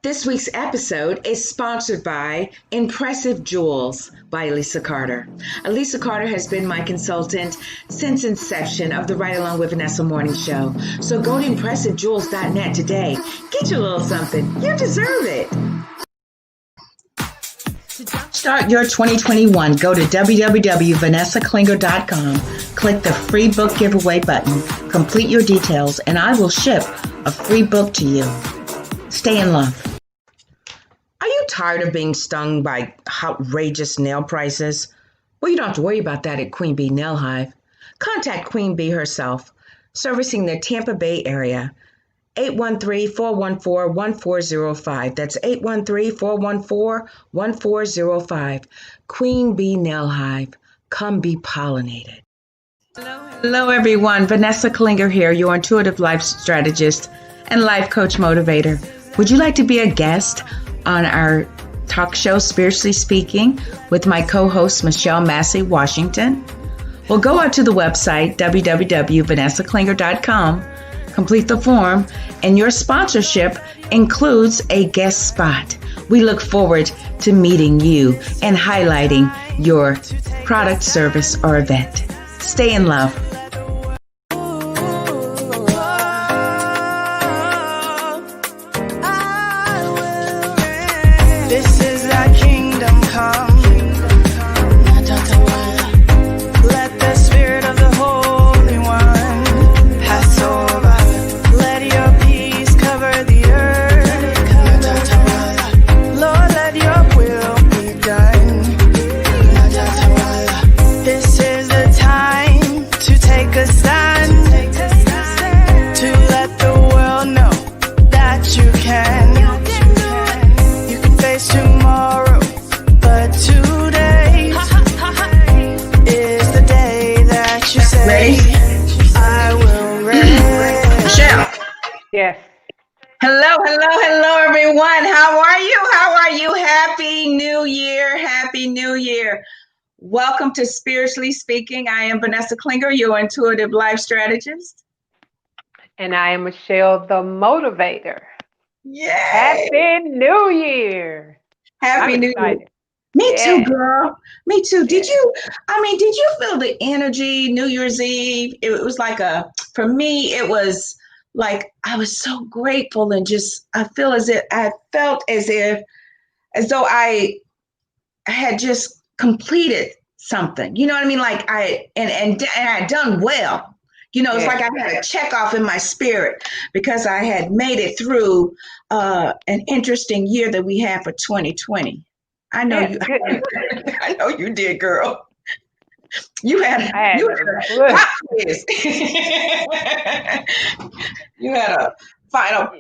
This week's episode is sponsored by Impressive Jewels by Elisa Carter. Elisa Carter has been my consultant since inception of the Ride Along with Vanessa morning show. So go to ImpressiveJewels.net today. Get your little something. You deserve it. To start your 2021, go to www.vanessaklinger.com. Click the free book giveaway button, complete your details, and I will ship a free book to you. Stay in love. Are you tired of being stung by outrageous nail prices? Well, you don't have to worry about that at Queen Bee Nail Hive. Contact Queen Bee herself, servicing the Tampa Bay area. 813-414-1405. That's 813-414-1405. Queen Bee Nail Hive. Come be pollinated. Hello, everyone. Vanessa Klinger here, your intuitive life strategist and life coach motivator. Would you like to be a guest on our talk show, Spiritually Speaking, with my co-host, Michelle Massey-Washington? Well, go out to the website, www.vanessaklinger.com, complete the form, and your sponsorship includes a guest spot. We look forward to meeting you and highlighting your product, service, or event. Stay in love. This is thy kingdom come. Let the spirit of the Holy One pass over. Let your peace cover the earth. Lord, let your will be done. This is the time to take a stand, to let the world know that you can. Tomorrow, but today is the day that you say, Ready? I will reign. Michelle. Yes. Hello, everyone. How are you? Happy New Year. Happy New Year. Welcome to Spiritually Speaking. I am Vanessa Klinger, your intuitive life strategist. And I am Michelle, the motivator. Yay. Happy New Year. Happy I'm New excited. Year. Me too, Yeah. girl. Me too. Did Yeah. you feel the energy New Year's Eve? It was like for me, it was like I was so grateful and just, I felt as though I had just completed something. You know what I mean? Like and I'd done well. You know, it's like I had a check off in my spirit because I had made it through an interesting year that we had for 2020. I know you. I know you did, girl. You had a pop quiz. You had a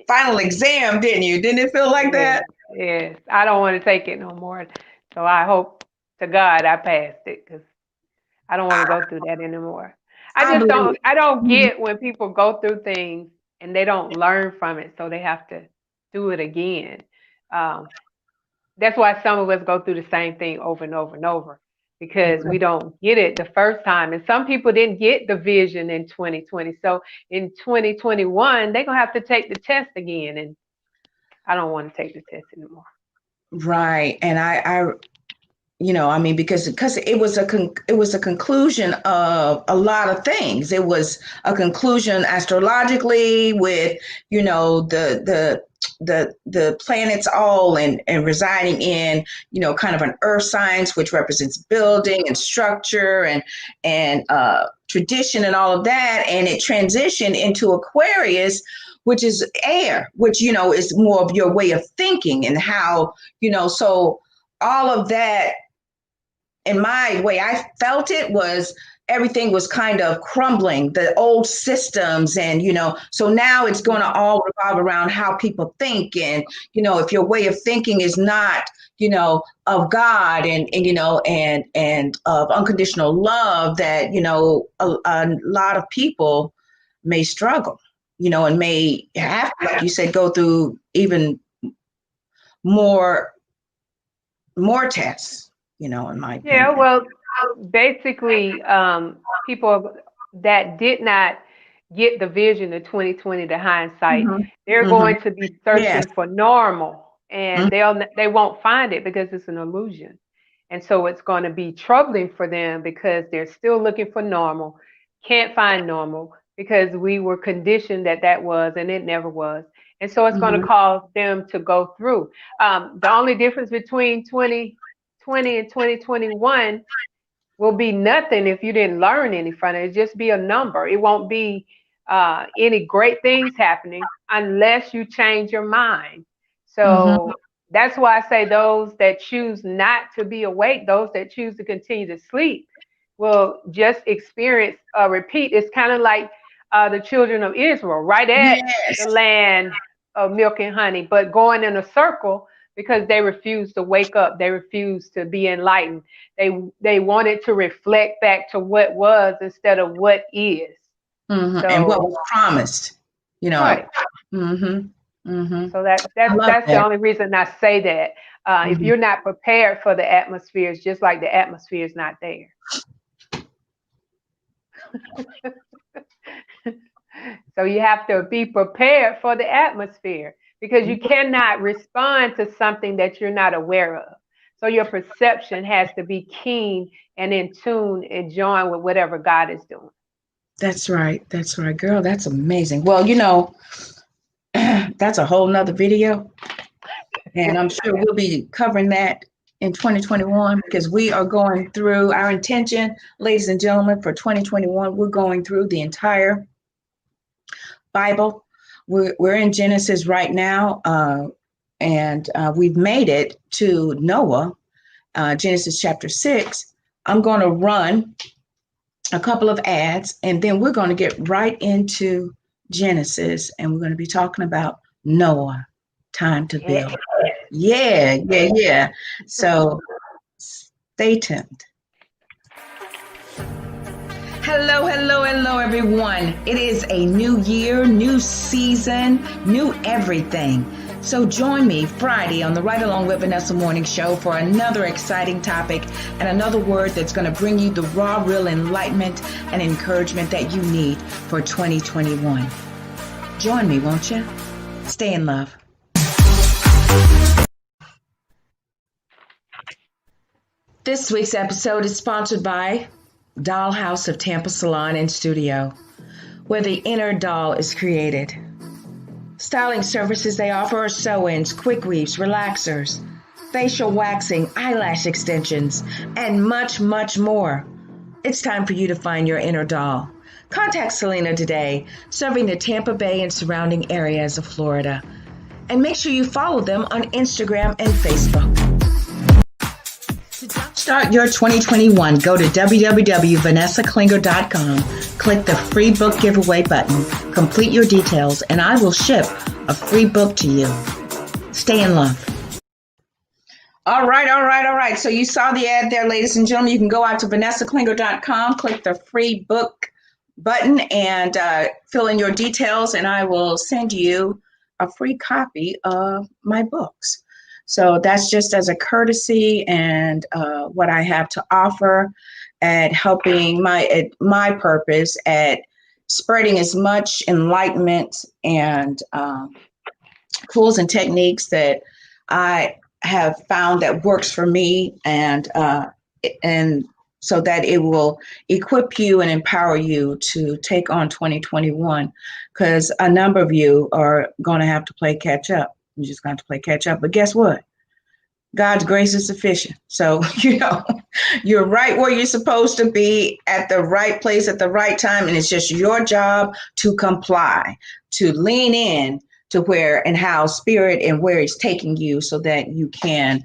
final exam, didn't you? Didn't it feel like that? Yes. I don't want to take it no more. So I hope to God I passed it because I don't want to go through that anymore. I don't get when people go through things and they don't learn from it, so they have to do it again. That's why some of us go through the same thing over and over and over because we don't get it the first time. And some people didn't get the vision in 2020. So in 2021, they're going to have to take the test again. And I don't want to take the test anymore. Right. And I because it was a conclusion of a lot of things. It was a conclusion astrologically with, the planets all and residing in, kind of an earth signs, which represents building and structure and tradition and all of that. And it transitioned into Aquarius, which is air, which, is more of your way of thinking and how, so all of that. In my way, I felt it was everything was kind of crumbling, the old systems. And, so now it's going to all revolve around how people think. And, if your way of thinking is not, of God and of unconditional love, that, a lot of people may struggle, and may have, like you said, go through even more tests. In my opinion. Yeah, well, basically, people that did not get the vision of 2020, the hindsight, they're going to be searching for normal. and they won't find it because it's an illusion. And so it's going to be troubling for them because they're still looking for normal, can't find normal because we were conditioned that that was, and it never was. And so it's going to Mm-hmm. cause them to go through. The only difference between 2020 and 2021 will be nothing if you didn't learn any from it. It'll just be a number. It won't be any great things happening unless you change your mind. Mm-hmm. So that's why I say those that choose not to be awake, those that choose to continue to sleep, will just experience a repeat. It's kind of like the children of Israel, right at the Yes. land of milk and honey, but going in a circle because they refuse to wake up. They refuse to be enlightened. They wanted to reflect back to what was instead of what is. Mm-hmm. And what So was promised, you know. right. Mm-hmm. Mm-hmm. So that I that's love that's the that. only reason I say that. If Mm-hmm. you're not prepared for the atmosphere, it's just like the atmosphere is not there. So you have to be prepared for the atmosphere because you cannot respond to something that you're not aware of. So your perception has to be keen and in tune and join with whatever God is doing. That's right. That's right, girl. That's amazing. Well, that's a whole nother video. And I'm sure we'll be covering that in 2021 because we are going through our intention, ladies and gentlemen, for 2021. We're going through the entire Bible. We're in Genesis right now, and we've made it to Noah, Genesis chapter 6. I'm going to run a couple of ads, and then we're going to get right into Genesis, and we're going to be talking about Noah, time to build. Yeah, yeah, yeah. So stay tuned. Hello, hello, hello, everyone. It is a new year, new season, new everything. So join me Friday on the Right Along with Vanessa morning show for another exciting topic and another word that's going to bring you the raw, real enlightenment and encouragement that you need for 2021. Join me, won't you? Stay in love. This week's episode is sponsored by Dollhouse of Tampa Salon and Studio, where the inner doll is created. Styling services they offer are sew-ins, quick weaves, relaxers, facial waxing, eyelash extensions, and much, much more. It's time for you to find your inner doll. Contact Selena today, serving the Tampa Bay and surrounding areas of Florida. And make sure you follow them on Instagram and Facebook. Start your 2021. Go to www.vanessaklinger.com. Click the free book giveaway button. Complete your details, and I will ship a free book to you. Stay in love. All right. So you saw the ad there, ladies and gentlemen. You can go out to vanessaklinger.com, click the free book button, and fill in your details, and I will send you a free copy of my books. So that's just as a courtesy and what I have to offer at helping my purpose at spreading as much enlightenment and tools and techniques that I have found that works for me, and so that it will equip you and empower you to take on 2021, because a number of you are going to have to play catch up. You're just going to play catch up. But guess what? God's grace is sufficient. So, you're right where you're supposed to be at the right place at the right time. And it's just your job to comply, to lean in to where and how spirit and where it's taking you so that you can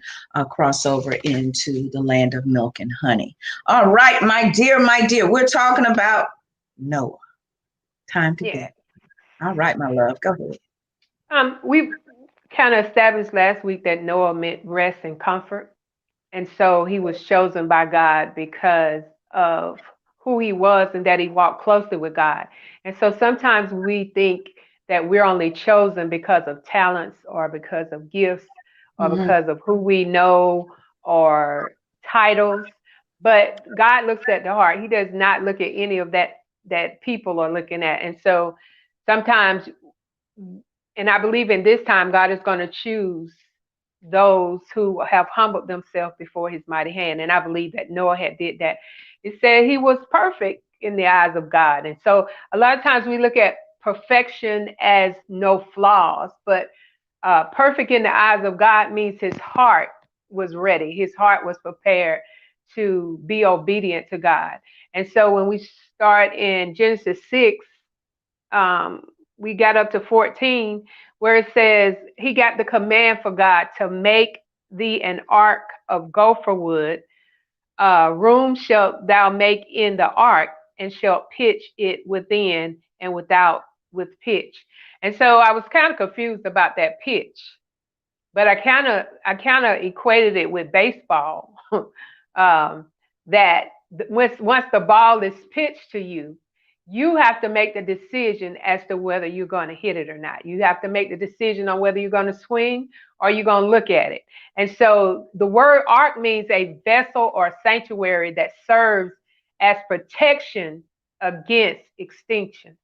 cross over into the land of milk and honey. All right, my dear, we're talking about Noah. Time to build. All right, my love, go ahead. We kind of established last week that Noah meant rest and comfort. And so he was chosen by God because of who he was and that he walked closely with God. And so sometimes we think that we're only chosen because of talents or because of gifts or because of who we know or titles. But God looks at the heart. He does not look at any of that people are looking at. And so sometimes, and I believe in this time, God is going to choose those who have humbled themselves before his mighty hand. And I believe that Noah had did that. It said he was perfect in the eyes of God. And so a lot of times we look at perfection as no flaws, but perfect in the eyes of God means his heart was ready. His heart was prepared to be obedient to God. And so when we start in Genesis 6, we got up to 14, where it says he got the command for God to make thee an ark of gopher wood. Room shalt thou make in the ark, and shalt pitch it within and without with pitch. And so I was kind of confused about that pitch, but I kind of equated it with baseball. That once the ball is pitched to you, you have to make the decision as to whether you're going to hit it or not. You have to make the decision on whether you're going to swing or you're going to look at it. And so the word ark means a vessel or sanctuary that serves as protection against extinction.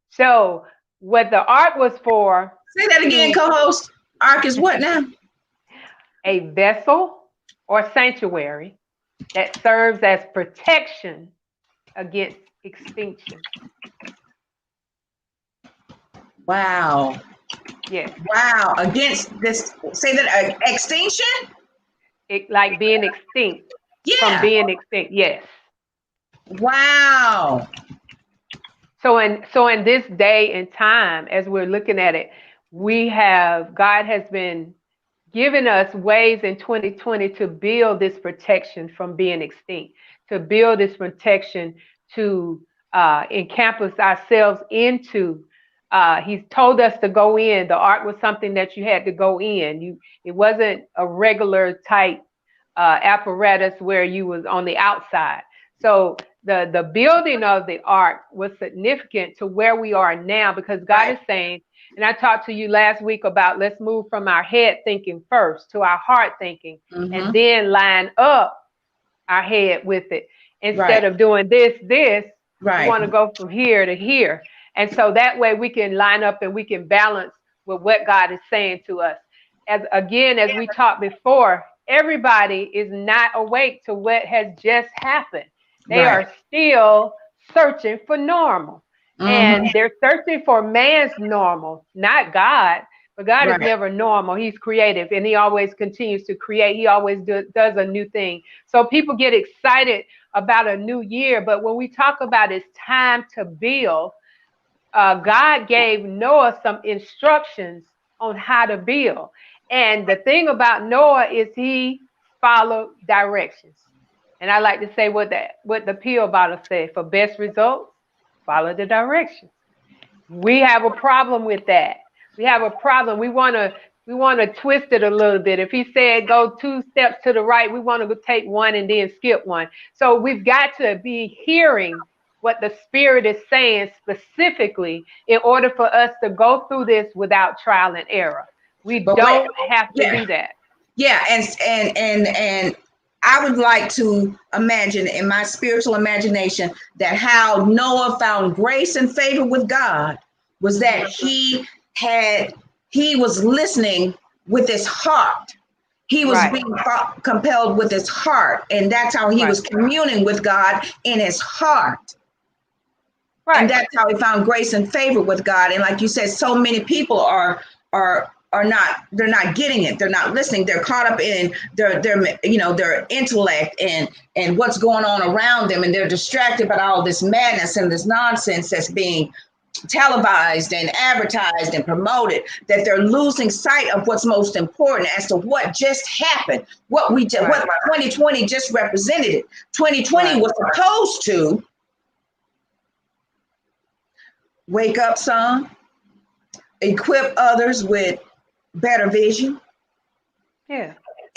So what the ark was for, Say that again, co-host. Ark is what now? a vessel or sanctuary that serves as protection against extinction. Wow. Yes. Wow. Against this, say that extinction? Like being extinct. From Yeah. being extinct. Yes. Wow. So in this day and time, as we're looking at it, God has been giving us ways in 2020 to build this protection from being extinct, to build this protection to encompass ourselves into. He's told us to go in. The ark was something that you had to go in. It wasn't a regular type apparatus where you was on the outside. So the building of the ark was significant to where we are now, because God is saying, and I talked to you last week about, let's move from our head thinking first to our heart thinking, and then line up our head with it. Instead of doing this, we want to go from here to here. And so that way we can line up and we can balance with what God is saying to us. As we talked before, everybody is not awake to what has just happened. They are still searching for normal. And they're searching for man's normal, not God. But God is never normal. He's creative, and he always continues to create. He always does a new thing. So people get excited about a new year. But when we talk about it's time to build, God gave Noah some instructions on how to build. And the thing about Noah is he followed directions. And I like to say what the pill bottle said: for best results, follow the directions. We have a problem with that. We have a problem. We want to twist it a little bit. If he said go 2 steps to the right, we want to take one and then skip one. So we've got to be hearing what the Spirit is saying specifically in order for us to go through this without trial and error. We don't have to do that. Yeah, and I would like to imagine in my spiritual imagination that how Noah found grace and favor with God was that he was listening with his heart. He was being compelled with his heart, and that's how he was communing with God in his heart. And that's how he found grace and favor with God. And like you said, so many people are not, they're not getting it. They're not listening. They're caught up in their intellect and what's going on around them. And they're distracted by all this madness and this nonsense that's being televised and advertised and promoted, that they're losing sight of what's most important as to what just happened, what 2020 just represented. It 2020 was supposed to wake up some, equip others with better vision,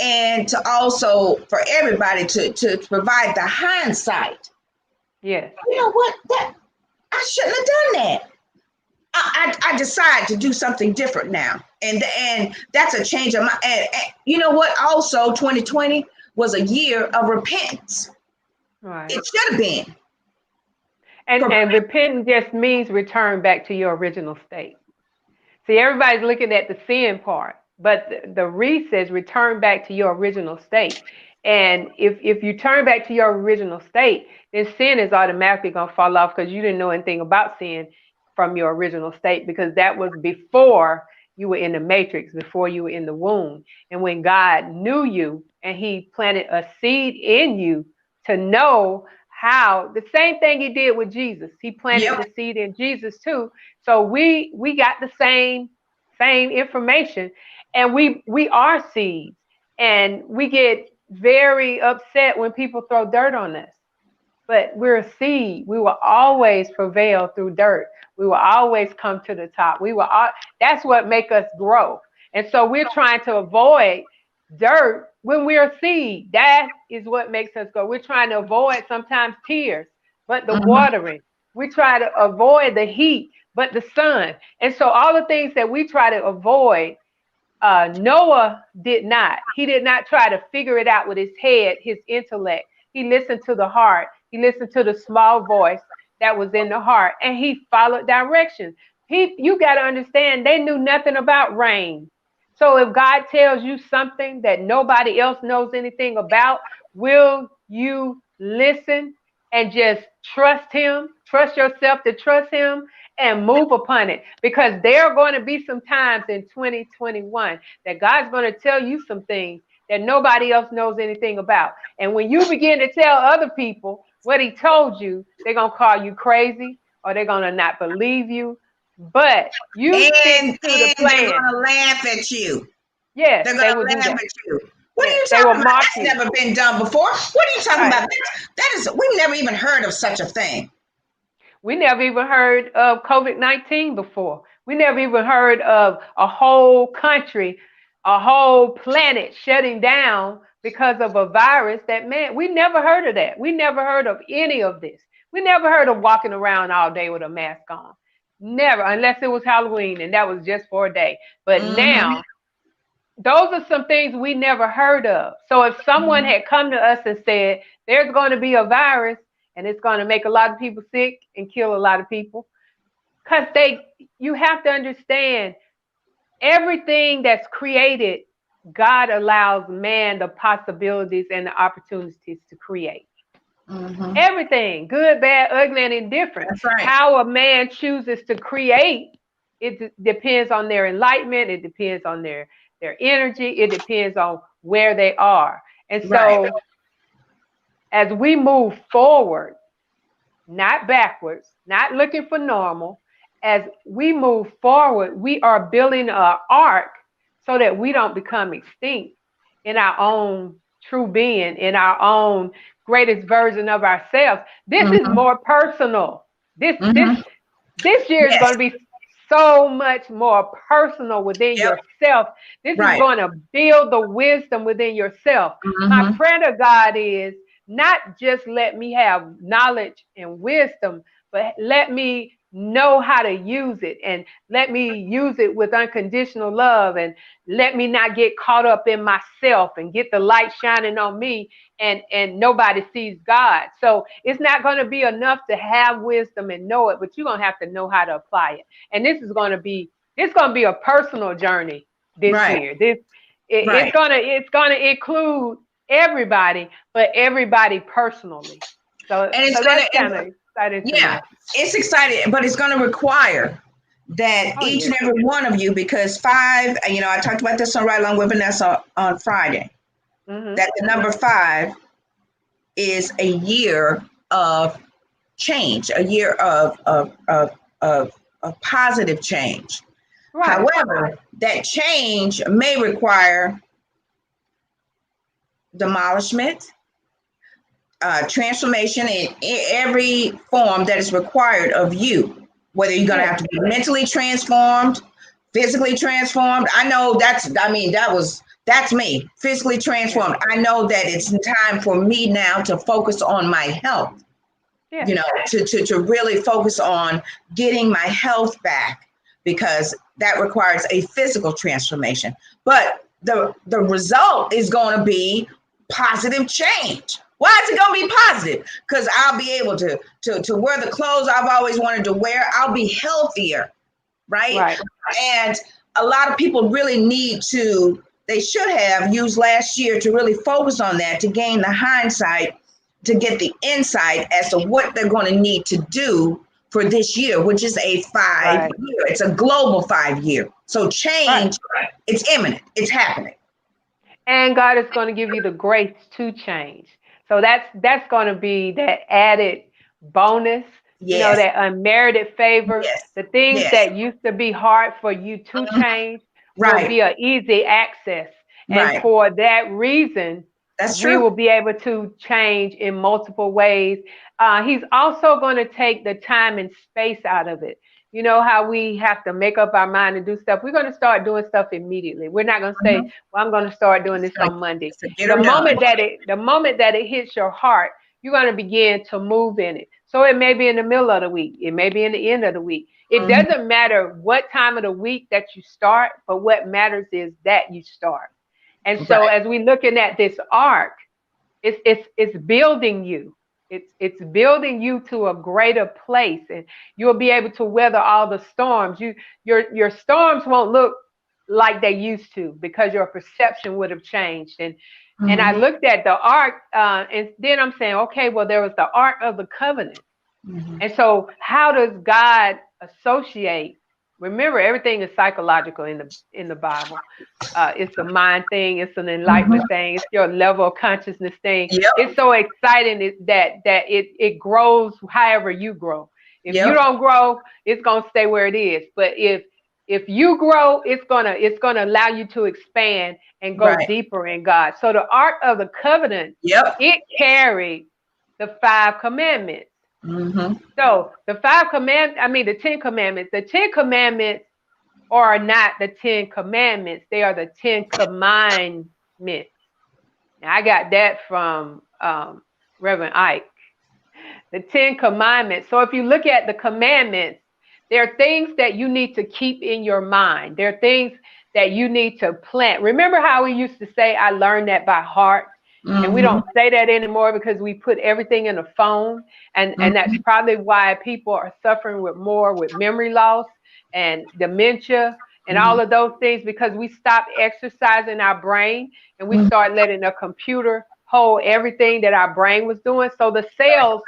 and to also for everybody to provide the hindsight. You know what, that I shouldn't have done that. I decide to do something different now, and that's a change of my. And you know what? Also, 2020 was a year of repentance. It should have been. And repentance just means return back to your original state. See, everybody's looking at the sin part, But the read says return back to your original state. And if you turn back to your original state, then sin is automatically going to fall off because you didn't know anything about sin from your original state, because that was before you were in the matrix, before you were in the womb. And when God knew you and he planted a seed in you to know how, the same thing he did with Jesus, he planted Yep. the seed in Jesus too. So we got the same information, and we are seeds, and we get very upset when people throw dirt on us. But we're a seed. We will always prevail through dirt. We will always come to the top. That's what make us grow. And so we're trying to avoid dirt when we're a seed. That is what makes us grow. We're trying to avoid sometimes tears, but the watering. We try to avoid the heat, but the sun. And so all the things that we try to avoid, Noah did not. He did not try to figure it out with his head, his intellect. He listened to the heart. He listened to the small voice that was in the heart, and he followed directions. You got to understand, they knew nothing about rain. So if God tells you something that nobody else knows anything about, will you listen and just trust him? Trust yourself to trust him and move upon it, because there are going to be some times in 2021 that God's going to tell you some things that nobody else knows anything about. And when you begin to tell other people what he told you, they're going to call you crazy, or they're going to not believe you. But you stick to the plan. They're going to laugh at you. Yes, they're they going will to do laugh that. at you. What yes, are you they will talking about? mock That's you. never been done before. What are you talking Right. about? We've never even heard of such a thing. We never even heard of COVID-19 before. We never even heard of a whole country, a whole planet shutting down because of a virus we never heard of that. We never heard of any of this. We never heard of walking around all day with a mask on. Never, unless it was Halloween, and that was just for a day. But now, those are some things we never heard of. So if someone had come to us and said, there's going to be a virus and it's going to make a lot of people sick and kill a lot of people, because you have to understand, everything that's created, God allows man the possibilities and the opportunities to create. Everything, good, bad, ugly, and indifferent. That's right. How a man chooses to create, it depends on their enlightenment. It depends on their energy. It depends on where they are. And so as we move forward, not backwards, not looking for normal, as we move forward, we are building an ark so that we don't become extinct in our own true being, in our own greatest version of ourselves. This is more personal. This year is going to be so much more personal within yourself. This is going to build the wisdom within yourself. My prayer to God is not just let me have knowledge and wisdom, but let me know how to use it, and let me use it with unconditional love, and let me not get caught up in myself and get the light shining on me and nobody sees God. So it's not going to be enough to have wisdom and know it, but you're going to have to know how to apply it. And it's going to be a personal journey this year. It's going to include everybody, but everybody personally. So that's kind of exciting to me. It's exciting, but it's going to require that each and every one of you, because 5, I talked about this on Right Along with Vanessa on Friday, that the number 5 is a year of change, a year of positive change. Right. However, that change may require demolishment, transformation in every form that is required of you, whether you're going to have to be mentally transformed, physically transformed. I know that's me, physically transformed. I know that it's time for me now to focus on my health, to really focus on getting my health back, because that requires a physical transformation. But the result is going to be positive change. Why is it going to be positive? Because I'll be able to wear the clothes I've always wanted to wear. I'll be healthier, right? And a lot of people really they should have used last year to really focus on that, to gain the hindsight, to get the insight as to what they're going to need to do for this year, which is a 5-year. It's a global 5-year. So change, it's imminent. It's happening. And God is going to give you the grace to change. So that's going to be that added bonus, that unmerited favor. The things that used to be hard for you to change will be an easy access. And for that reason, we will be able to change in multiple ways. He's also going to take the time and space out of it. You know how we have to make up our mind to do stuff. We're going to start doing stuff immediately. We're not going to say, well, I'm going to start doing this on Monday. The moment that it hits your heart, you're going to begin to move in it. So it may be in the middle of the week. It may be in the end of the week. It doesn't matter what time of the week that you start, but what matters is that you start. And so as we're looking at this arc, it's building you. It's building you to a greater place, and you'll be able to weather all the storms. Your storms won't look like they used to, because your perception would have changed. And I looked at the ark, and then I'm saying, okay, well, there was the Ark of the Covenant. And so how does God associate? Remember, everything is psychological in the Bible. It's a mind thing. It's an enlightenment thing. It's your level of consciousness thing. It's so exciting that it grows however you grow. If you don't grow, it's gonna stay where it is. But if you grow, it's gonna allow you to expand and go deeper in God. So the Ark of the Covenant, it carried the 5 commandments. So the 10 Commandments. The 10 Commandments are not the 10 Commandments. They are the 10 Commandments. Now, I got that from Reverend Ike. The 10 Commandments. So if you look at the commandments, there are things that you need to keep in your mind. There are things that you need to plant. Remember how we used to say, I learned that by heart? And we don't say that anymore because we put everything in a phone. And that's probably why people are suffering with memory loss and dementia and all of those things, because we stopped exercising our brain and we start letting a computer hold everything that our brain was doing. So the cells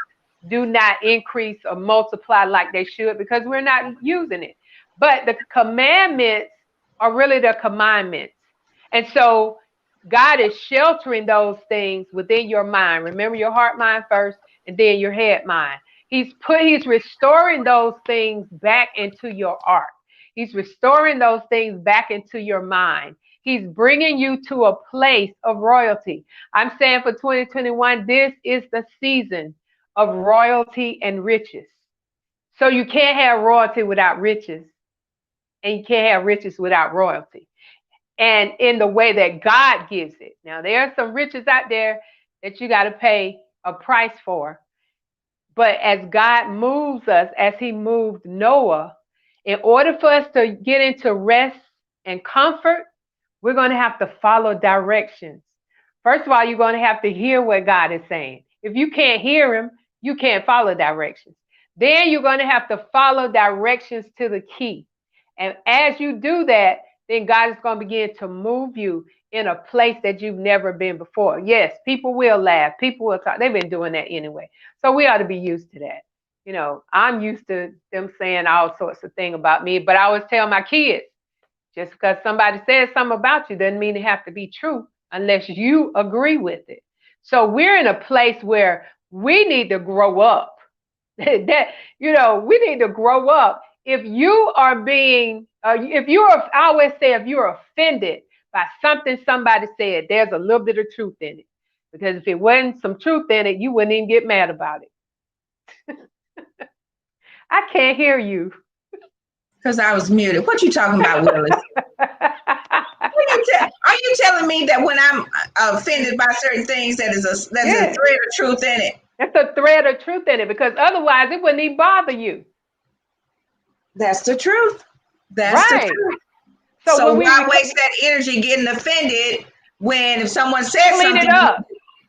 do not increase or multiply like they should because we're not using it. But the commandments are really the commandments. And so God is sheltering those things within your mind. Remember your heart, mind first, and then your head, mind. He's restoring those things back into your ark. He's restoring those things back into your mind. He's bringing you to a place of royalty. I'm saying for 2021, this is the season of royalty and riches. So you can't have royalty without riches, and you can't have riches without royalty. And in the way that God gives it. Now, there are some riches out there that you got to pay a price for. But as God moves us, as he moved Noah, in order for us to get into rest and comfort, we're going to have to follow directions. First of all, you're going to have to hear what God is saying. If you can't hear him, you can't follow directions. Then you're going to have to follow directions to the key. And as you do that, then God is going to begin to move you in a place that you've never been before. Yes, people will laugh. People will talk. They've been doing that anyway. So we ought to be used to that. You know, I'm used to them saying all sorts of things about me, but I always tell my kids, just because somebody says something about you doesn't mean it have to be true unless you agree with it. So we're in a place where we need to grow up. We need to grow up. If you are being, I always say, if you're offended by something somebody said, there's a little bit of truth in it. Because if it wasn't some truth in it, you wouldn't even get mad about it. I can't hear you. Because I was muted. What you talking about, Willis? Are you telling me that when I'm offended by certain things, there's a thread of truth in it? There's a thread of truth in it, because otherwise it wouldn't even bother you. That's the truth. That's the truth. So why waste that energy getting offended when if someone says something,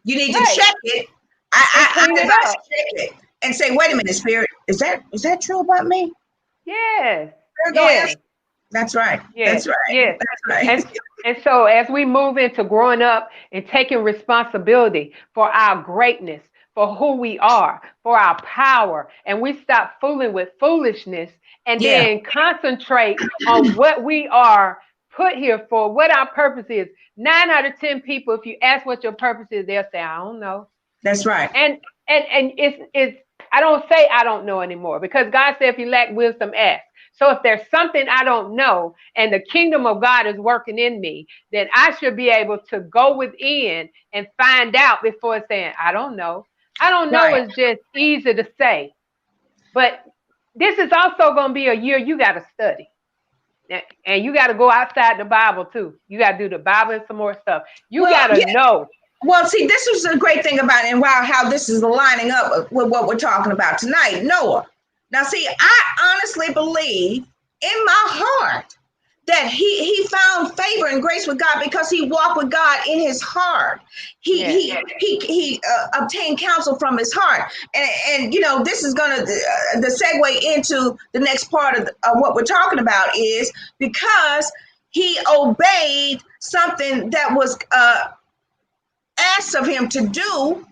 you need to check it. I advise check it and say, wait a minute, Spirit, is that true about me? Yes. Yes. That's right. Yes, That's right. yes. That's right. And so as we move into growing up and taking responsibility for our greatness, for who we are, for our power, and we stop fooling with foolishness and Yeah, then concentrate on what we are put here for, what our purpose is. 9 out of 10 people, if you ask what your purpose is, they'll say, I don't know. that's right. And it's I don't say I don't know anymore, because God said if you lack wisdom, ask. So if there's something I don't know and the kingdom of God is working in me, then I should be able to go within and find out before saying I don't know. I don't know Right. is just easy to say, but this is also going to be a year you got to study. And you got to go outside the Bible too. You got to do the Bible and some more stuff. You Well, got to yeah. know. Well, see, this is the great thing about it, and wow, how this is lining up with what we're talking about tonight, Noah. Now, see, I honestly believe in my heart that he found favor and grace with God because he walked with God in his heart. He Yes. he obtained counsel from his heart, and you know this is gonna the segue into the next part of what we're talking about is because he obeyed something that was asked of him to do,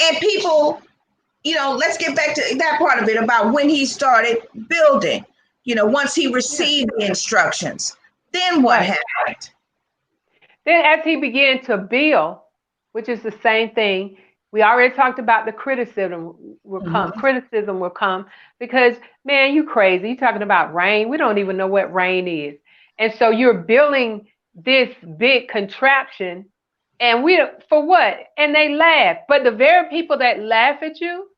and people, you know, let's get back to that part of it about when he started building. You know, once he Yeah. received the instructions, then what Right. happened? Then as he began to build, which is the same thing, we already talked about the criticism will come. Mm-hmm. Criticism will come because, man, you crazy. You talking about rain. We don't even know what rain is. And so you're building this big contraption and we for what? And they laugh. But the very people that laugh at you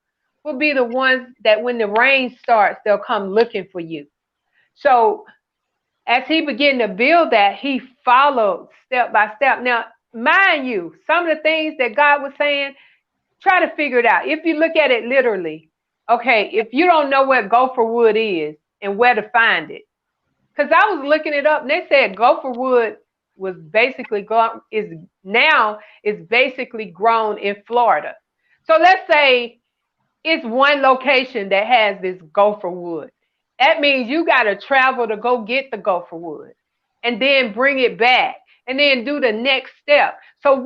will be the ones that when the rain starts, they'll come looking for you. So as he began to build that, he followed step by step. Now, mind you, some of the things that God was saying, try to figure it out. If you look at it literally, okay, if you don't know what gopher wood is and where to find it, because I was looking it up and they said gopher wood was basically is basically grown in Florida. So let's say it's one location that has this gopher wood. That means you got to travel to go get the gopher wood and then bring it back and then do the next step. So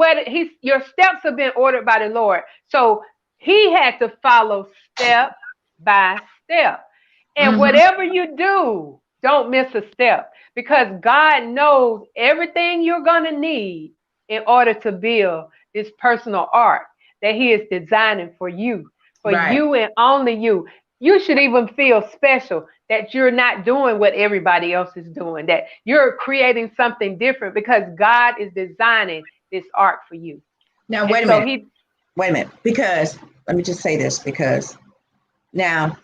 your steps have been ordered by the Lord. So he had to follow step by step. And Mm-hmm. whatever you do, don't miss a step because God knows everything you're going to need in order to build this personal art that he is designing for Right. you and only you. You should even feel special that you're not doing what everybody else is doing, that you're creating something different because God is designing this art for you. Now, And wait a so minute. Wait a minute. Because let me just say this. Because now,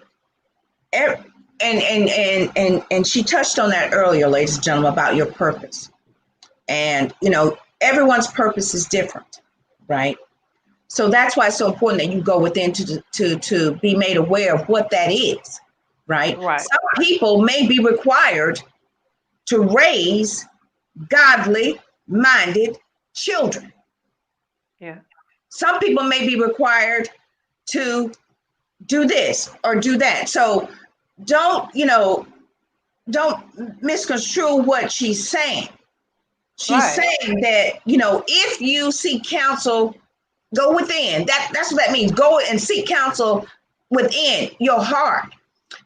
and she touched on that earlier, ladies and gentlemen, about your purpose. And you know, everyone's purpose is different, right? So that's why it's so important that you go within to be made aware of what that is, right? right, Some people may be required to raise godly minded children. yeah, Some people may be required to do this or do that. So don't, you know, don't misconstrue what she's saying. She's right, saying that, you know, if you seek counsel, go within. That's what that means. Go and seek counsel within your heart.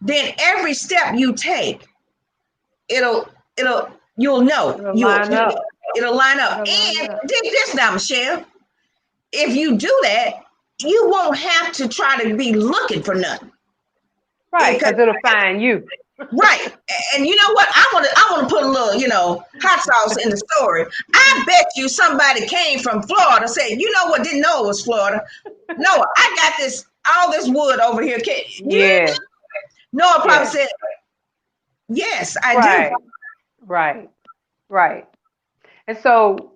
Then every step you take, it'll you'll know. it'll line up. It'll line up. It'll line And up. dig this now, Michelle. If you do that, you won't have to try to be looking for nothing. Right, Because because it'll find you. right. And you know what? I want to put a little, you know, hot sauce in the story. I bet you somebody came from Florida said, you know what, didn't know it was Florida. No, I got all this wood over here. Yeah, Noah probably yeah, said, yes, I do. right, right, right. And so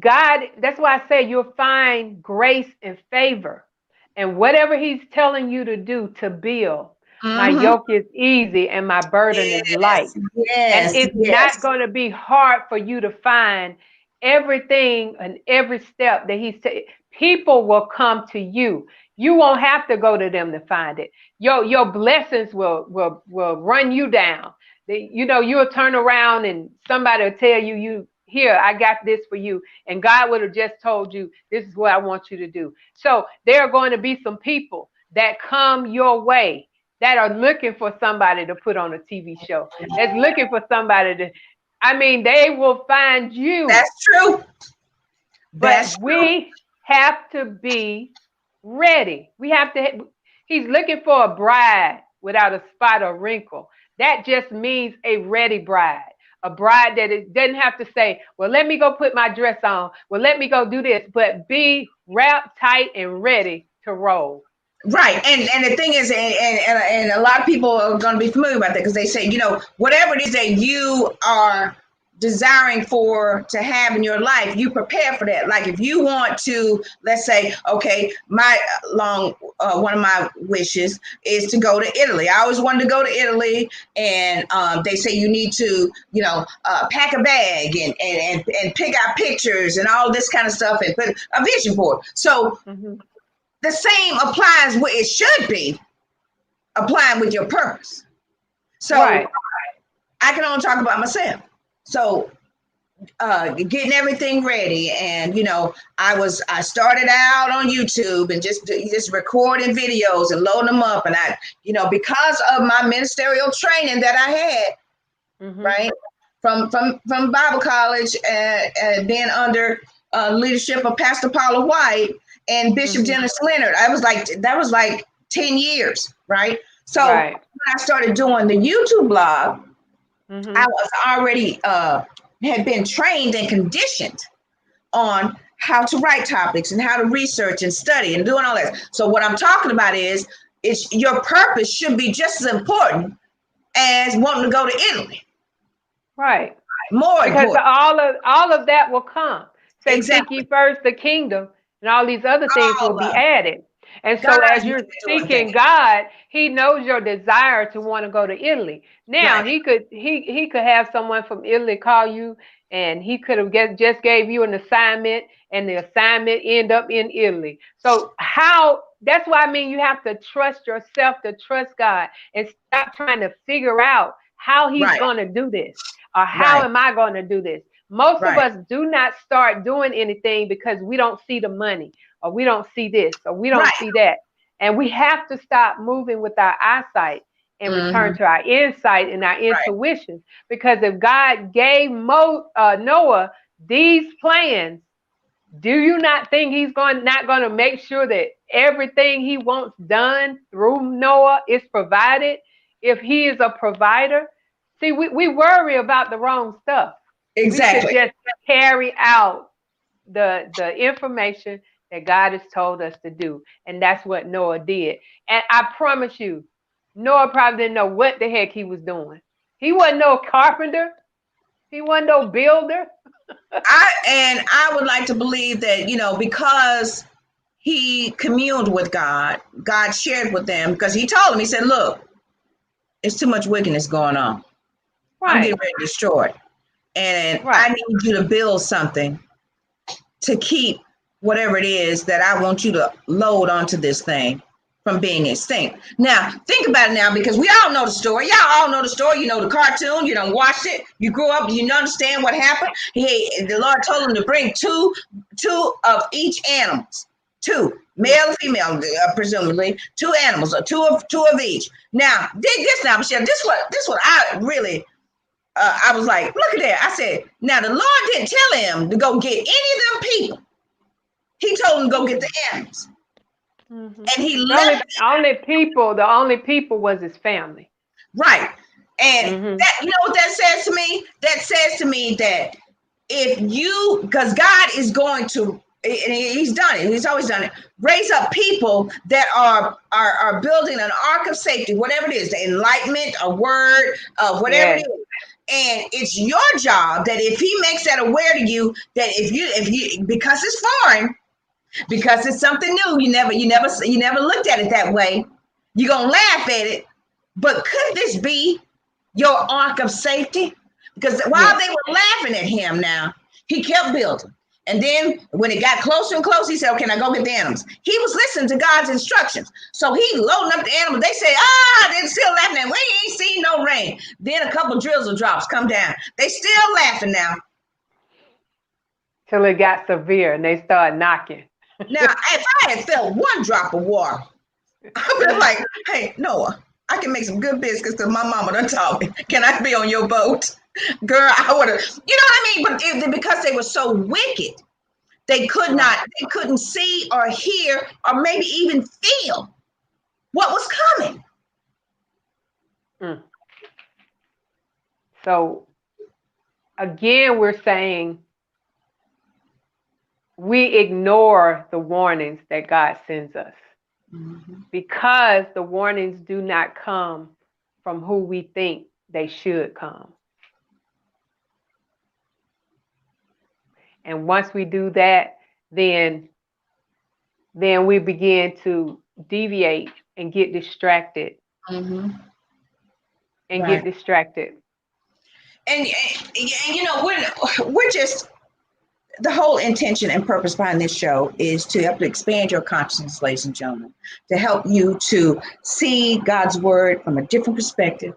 God, that's why I say you'll find grace and favor. And whatever he's telling you to do to build, my Mm-hmm. yoke is easy and my burden is light. Yes, And yes, it's not yes. going to be hard for you to find everything and every step that he's taking. People will come to you. You won't have to go to them to find it. Your blessings will run you down. You'll turn around and somebody will tell you, here, I got this for you. And God would have just told you, this is what I want you to do. So there are going to be some people that come your way that are looking for somebody to put on a TV show. That's looking for somebody they will find you. That's true. But we have to be ready. He's looking for a bride without a spot or wrinkle. That just means a ready bride. A bride that it doesn't have to say, well, let me go put my dress on. Well, let me go do this. But be wrapped tight and ready to roll. Right. And the thing is, and a lot of people are going to be familiar about that because they say, whatever it is that you are desiring to have in your life, you prepare for that. Like if you want to, let's say, okay, one of my wishes is to go to Italy. I always wanted to go to Italy, and they say you need to, pack a bag and pick out pictures and all this kind of stuff and put a vision board. So the same applies where it should be applying with your purpose. So I can only talk about myself. So getting everything ready, and I started out on YouTube and just recording videos and loading them up, and I because of my ministerial training that I had, right, from Bible college and being under leadership of Pastor Paula White and Bishop Dennis Leonard, that was like 10 years, right? So when I started doing the YouTube blog, I was already had been trained and conditioned on how to write topics and how to research and study and doing all that. So what I'm talking about is your purpose should be just as important as wanting to go to Italy. Right. More because important. all of that will come. Say, Exactly. seek ye first the kingdom, and all these other things will be added. And so as you're seeking God, he knows your desire to want to go to Italy. Now, he could have someone from Italy call you, and he could have just gave you an assignment, and the assignment end up in Italy. So that's why you have to trust yourself, to trust God, and stop trying to figure out how he's going to do this, or how am I going to do this. Most of us do not start doing anything because we don't see the money, or we don't see this, or we don't see that. And we have to stop moving with our eyesight and return to our insight and our intuition. Because if God gave Noah these plans, do you not think he's not going to make sure that everything he wants done through Noah is provided if he is a provider? See, we worry about the wrong stuff. Exactly. We should just carry out the information that God has told us to do. And that's what Noah did. And I promise you, Noah probably didn't know what the heck he was doing. He wasn't no carpenter. He wasn't no builder. I would like to believe that, because he communed with God, God shared with them, because he told him, he said, look, it's too much wickedness going on. I'm getting ready to destroy it. And I need you to build something to keep whatever it is that I want you to load onto this thing from being extinct. Now, think about it now, because we all know the story. Y'all all know the story. You know the cartoon. You done watched it. You grew up. You understand what happened. The Lord told him to bring two of each animals. Two, male and female, presumably. Two animals, or two of each. Now, dig this now, Michelle. This what I really... I was like, look at that. I said, now the Lord didn't tell him to go get any of them people. He told him to go get the animals. And he left. The only people was his family. Right. And that, what that says to me? That says to me that because God is going to, and he's done it, he's always done it, raise up people that are building an ark of safety, whatever it is, the enlightenment, a word, whatever it is. And it's your job that if he makes that aware to you, that if you because it's foreign, because it's something new, you never looked at it that way, you're gonna laugh at it. But could this be your ark of safety? Because while they were laughing at him, now he kept building. And then when it got closer and closer, he said, okay, now go get the animals. He was listening to God's instructions. So he loading up the animals. They say, they're still laughing at, we ain't seen no rain. Then a couple drizzle drops come down. They still laughing now. Till it got severe and they started knocking. Now, if I had felt one drop of water, I would have like, hey, Noah, I can make some good biscuits because my mama done taught me. Can I be on your boat? Girl, I would have, you know what I mean? But because they were so wicked, they couldn't see or hear or maybe even feel what was coming. So again, we're saying we ignore the warnings that God sends us because the warnings do not come from who we think they should come. And once we do that, then we begin to deviate and get distracted. And get distracted. And you know, we're just, the whole intention and purpose behind this show is to help to expand your consciousness, ladies and gentlemen, to help you to see God's word from a different perspective.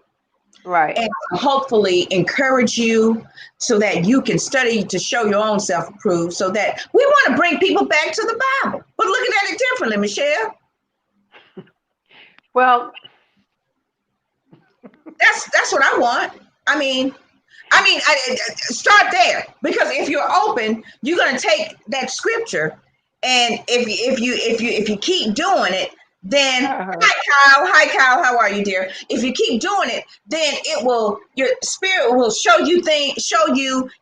Right. And hopefully encourage you so that you can study to show your own self-approved, so that we want to bring people back to the Bible, but looking at it differently, Michelle. Well, that's what I want. I mean, I start there, because if you're open, you're going to take that scripture, and if you keep doing it, then hi Kyle, how are you, dear? If you keep doing it, then your spirit will show you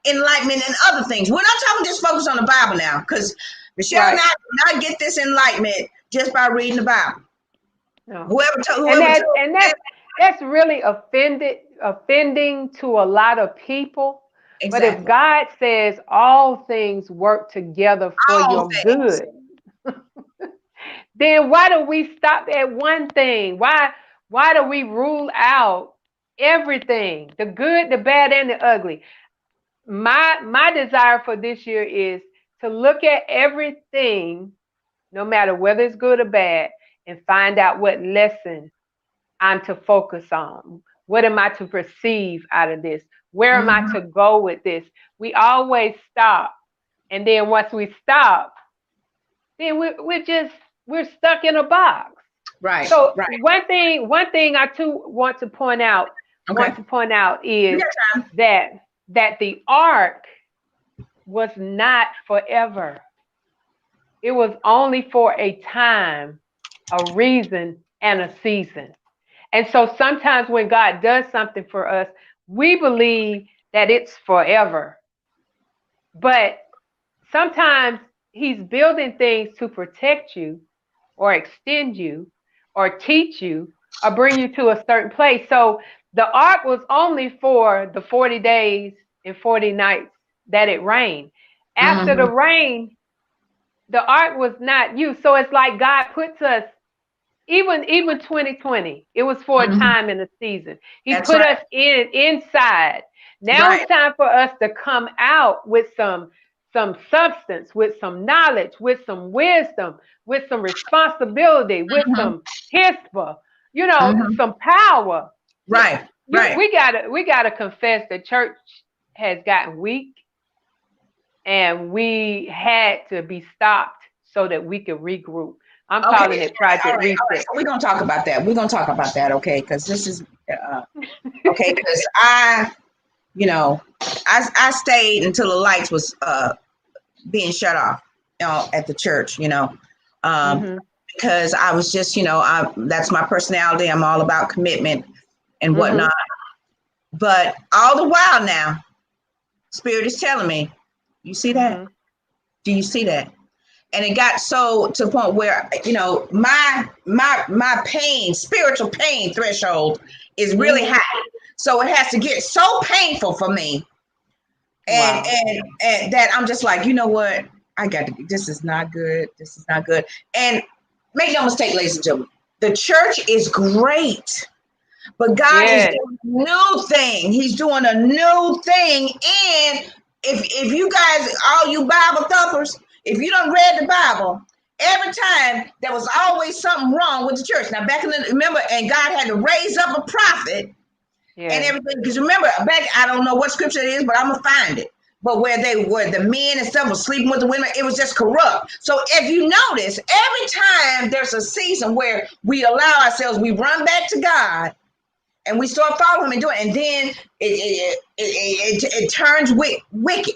enlightenment and other things. We're not talking just focus on the Bible now, because Michelle and I did not get this enlightenment just by reading the Bible. No. That's really offending to a lot of people. Exactly. But if God says all things work together for your good, then why do we stop at one thing? Why do we rule out everything, the good, the bad, and the ugly? My desire for this year is to look at everything, no matter whether it's good or bad, and find out what lesson I'm to focus on. What am I to perceive out of this? Where am I to go with this? We always stop. And then once we stop, then we're stuck in a box. Right. So one thing I too want to point out is that the ark was not forever. It was only for a time, a reason, and a season. And so sometimes when God does something for us, we believe that it's forever. But sometimes he's building things to protect you or extend you or teach you or bring you to a certain place. So the ark was only for the 40 days and 40 nights that it rained. After the rain, the ark was not used. So it's like God puts us, even 2020, it was for a time in a season. He put us inside. Now it's time for us to come out with some substance, with some knowledge, with some wisdom, with some responsibility, with some hispah, some power. Right. We gotta confess the church has gotten weak, and we had to be stopped so that we could regroup. I'm calling it Project Reset. All right. So we're going to talk about that. Okay. Because this is, okay. Because I stayed until the lights was being shut off, at the church, because I was just, that's my personality. I'm all about commitment and whatnot. But all the while now, Spirit is telling me, you see that? Do you see that? And it got so to the point where, my pain, spiritual pain threshold is really high. So it has to get so painful for me. And that I'm just like, you know what? This is not good. This is not good. And make no mistake, ladies and gentlemen, the church is great. But God is doing a new thing. He's doing a new thing. And if you guys, all you Bible thumpers, if you don't read the Bible, every time there was always something wrong with the church. Now back in the, remember, and God had to raise up a prophet and everything. Because remember, back, I don't know what scripture it is, but I'm gonna find it. But where the men and stuff was sleeping with the women, it was just corrupt. So if you notice, every time there's a season where we allow ourselves, we run back to God and we start following him and doing it, and then it turns wicked.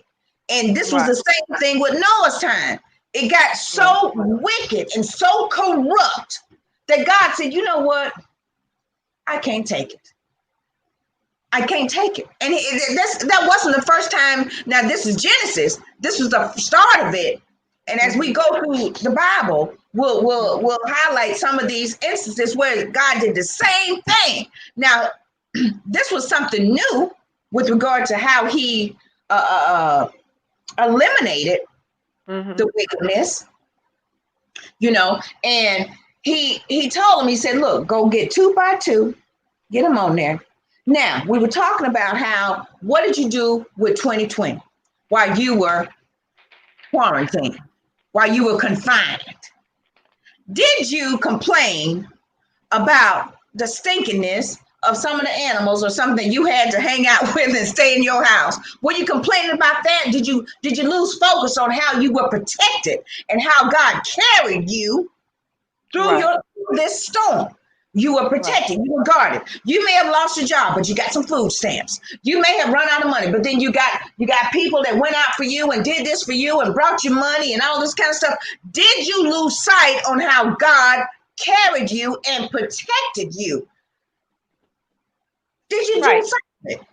And this was the same thing with Noah's time. It got so wicked and so corrupt that God said, you know what? I can't take it. I can't take it. And that wasn't the first time. Now, this is Genesis. This was the start of it. And as we go through the Bible, we'll highlight some of these instances where God did the same thing. Now, this was something new with regard to how he eliminated the wickedness, and he told him, he said, look, go get 2 by 2, get them on there. Now, we were talking about what did you do with 2020 while you were quarantined, while you were confined? Did you complain about the stinkiness of some of the animals or something you had to hang out with and stay in your house? Were you complaining about that? Did you lose focus on how you were protected and how God carried you through this storm? You were protected. You were guarded. You may have lost your job, but you got some food stamps. You may have run out of money, but then you got people that went out for you and did this for you and brought you money and all this kind of stuff. Did you lose sight on how God carried you and protected you? Did you do something?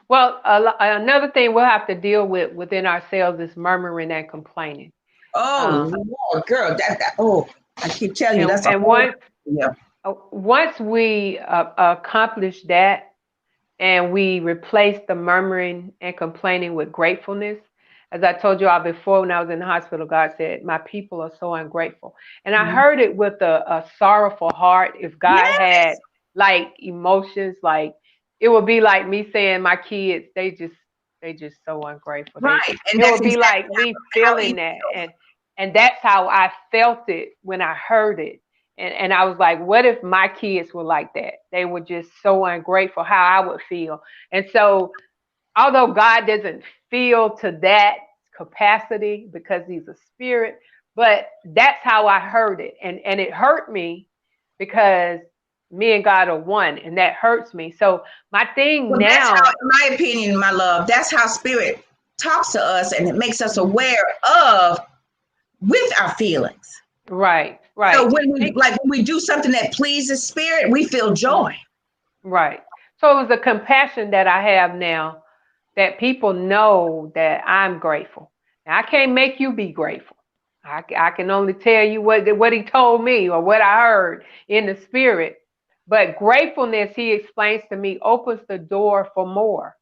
Well, another thing we'll have to deal with within ourselves is murmuring and complaining. Oh, Lord, girl, I keep telling you, that's once we accomplish that and we replace the murmuring and complaining with gratefulness, as I told you all before, when I was in the hospital, God said, my people are so ungrateful. And I heard it with a sorrowful heart. If God had like emotions, like it would be like me saying my kids, they just so ungrateful. Right. And it would be like me feeling that. And that's how I felt it when I heard it. And I was like, what if my kids were like that? They were just so ungrateful, how I would feel. And so, although God doesn't feel to that capacity because he's a spirit, but that's how I heard it. And it hurt me because me and God are one, and that hurts me. So my thing now, that's how, in my opinion, my love, that's how spirit talks to us, and it makes us aware of with our feelings. Right. So when we do something that pleases spirit, we feel joy. Right. So it was a compassion that I have now that people know that I'm grateful. Now, I can't make you be grateful. I can only tell you what he told me or what I heard in the spirit. But gratefulness, he explains to me, opens the door for more.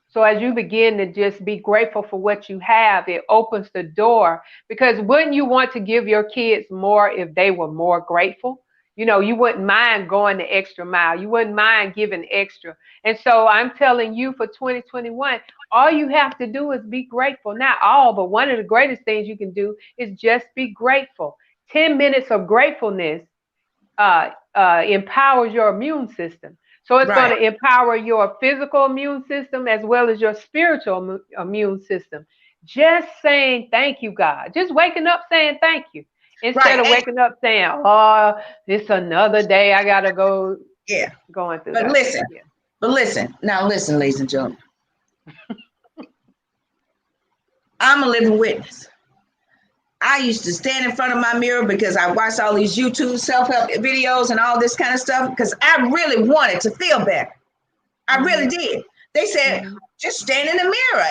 So as you begin to just be grateful for what you have, it opens the door. Because wouldn't you want to give your kids more if they were more grateful? You wouldn't mind going the extra mile. You wouldn't mind giving extra. And so I'm telling you, for 2021, all you have to do is be grateful. Not all, but one of the greatest things you can do is just be grateful. 10 minutes of gratefulness empowers your immune system. So it's going to empower your physical immune system as well as your spiritual immune system. Just saying thank you, God. Just waking up saying thank you. Instead of waking up saying, oh, it's another day I got to go going through that. But listen, ladies and gentlemen. I'm a living witness. I used to stand in front of my mirror because I watched all these YouTube self-help videos and all this kind of stuff because I really wanted to feel better. I really did. They said, just stand in the mirror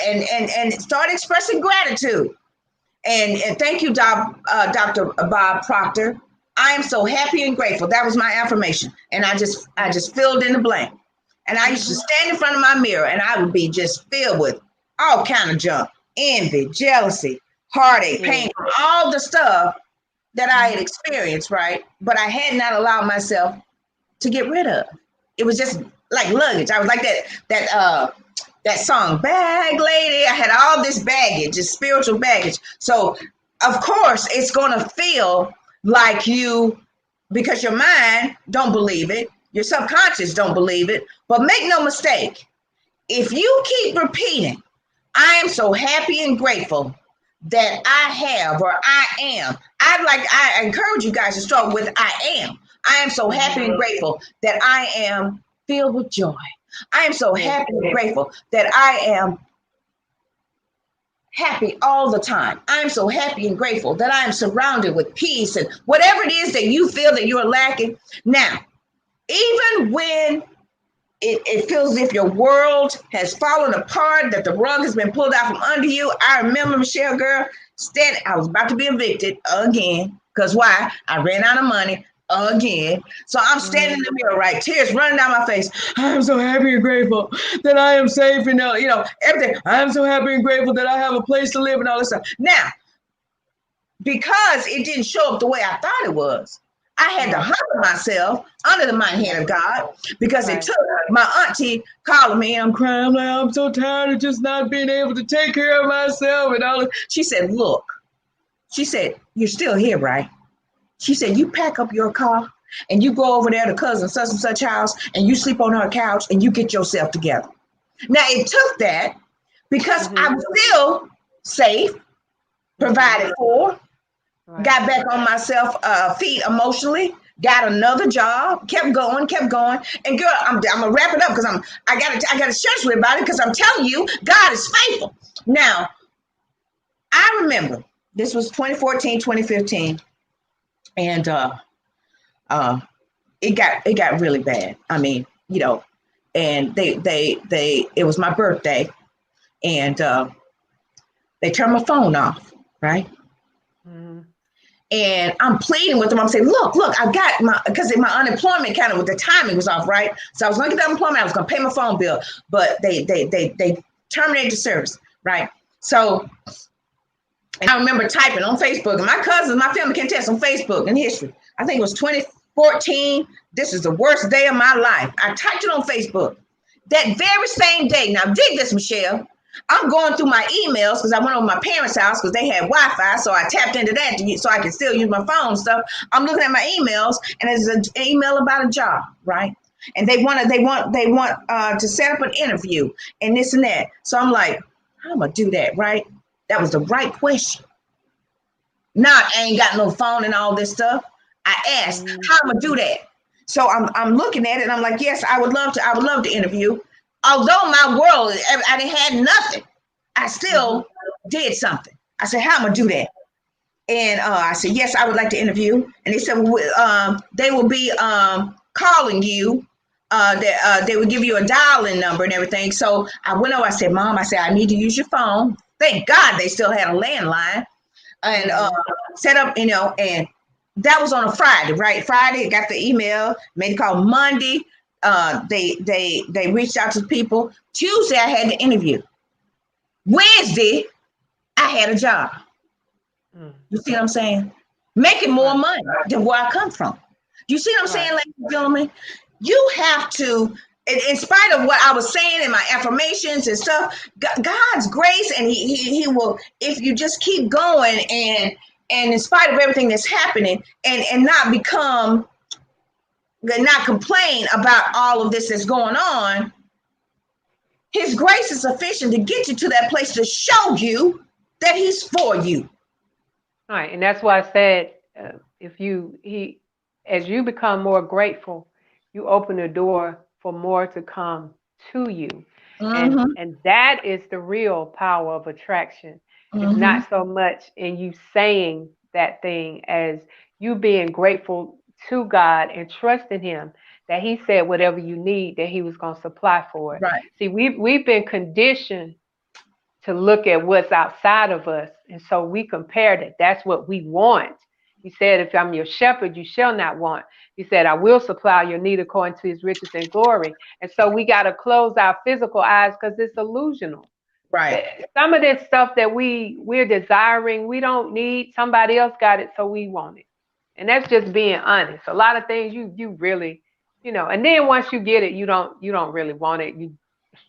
and start expressing gratitude. And thank you, Dr. Bob Proctor. I am so happy and grateful. That was my affirmation. And I just filled in the blank. And I used to stand in front of my mirror and I would be just filled with all kind of junk, envy, jealousy, heartache, pain, all the stuff that I had experienced, right? But I had not allowed myself to get rid of. It was just like luggage. I was like that that song, Bag Lady. I had all this baggage, this spiritual baggage. So, of course, it's going to feel like you, because your mind don't believe it, your subconscious don't believe it. But make no mistake, if you keep repeating, I am so happy and grateful that I have, or I am. I encourage you guys to start with I am. I am so happy and grateful that I am filled with joy. I am so happy and grateful that I am happy all the time. I'm so happy and grateful that I am surrounded with peace and whatever it is that you feel that you're lacking. Now, even when it feels as if your world has fallen apart, that the rug has been pulled out from under you. I remember, Michelle, girl, I was about to be evicted again. Because why? I ran out of money again. So I'm standing in the mirror, right? Tears running down my face. I'm so happy and grateful that I am safe and, everything. I'm so happy and grateful that I have a place to live and all this stuff. Now, because it didn't show up the way I thought it was, I had to humble myself under the mighty hand of God, because it took my auntie calling me. I'm crying. I'm like, I'm so tired of just not being able to take care of myself and all. She said, look, she said, you're still here, right? She said, you pack up your car and you go over there to cousin such and such house and you sleep on her couch and you get yourself together. Now, it took that because I was still safe, provided for, got back on myself feet emotionally, got another job, kept going. And girl, I'm gonna wrap it up because I gotta share with about it, because I'm telling you, God is faithful. Now, I remember this was 2014, 2015, and it got really bad. I mean, and it was my birthday, and they turned my phone off, right? And I'm pleading with them. I'm saying, look, I got because my unemployment kind of, with the timing was off, right? So I was going to get the unemployment. I was going to pay my phone bill, but they terminated the service, right? So, and I remember typing on Facebook, and my cousins, my family can test on Facebook in history. I think it was 2014. This is the worst day of my life. I typed it on Facebook that very same day. Now, dig this, Michelle. I'm going through my emails because I went over my parents' house because they had Wi-Fi, so I tapped into that so I could still use my phone and stuff. I'm looking at my emails, and there's an email about a job, right? And they want to set up an interview and this and that. So I'm like, how am I do that, right? That was the right question. Now I ain't got no phone and all this stuff. I asked, how am I do that? So I'm looking at it and I'm like, yes, I would love to interview. Although my world, I didn't had nothing, I still did something. I said, how am I do that? And I said, yes, I would like to interview. And they said, well, they will be calling you. They would give you a dial-in number and everything. So I went over, I said, Mom, I need to use your phone. Thank God they still had a landline. And set up, and that was on a Friday, right? Friday, I got the email, made a call Monday. They reached out to people. Tuesday, I had the interview. Wednesday, I had a job. You see what I'm saying? Making more money than where I come from. You see what I'm saying, ladies and gentlemen? You have to, in spite of what I was saying in my affirmations and stuff, God's grace, and he will, if you just keep going and in spite of everything that's happening, and not complain about all of this that's going on, his grace is sufficient to get you to that place to show you that he's for you. All right, and that's why I said, as you become more grateful, you open the door for more to come to you, and that is the real power of attraction. It's not so much in you saying that thing as you being grateful to God and trusting him that he said whatever you need, that he was going to supply for it. Right. See, we've been conditioned to look at what's outside of us. And so we compare that. That's what we want. He said, if I'm your shepherd, you shall not want. He said, I will supply your need according to his riches and glory. And so we got to close our physical eyes because it's illusional. Right. Some of this stuff that we're desiring, we don't need. Somebody else got it, so we want it. And that's just being honest. A lot of things you really, and then once you get it, you don't really want it.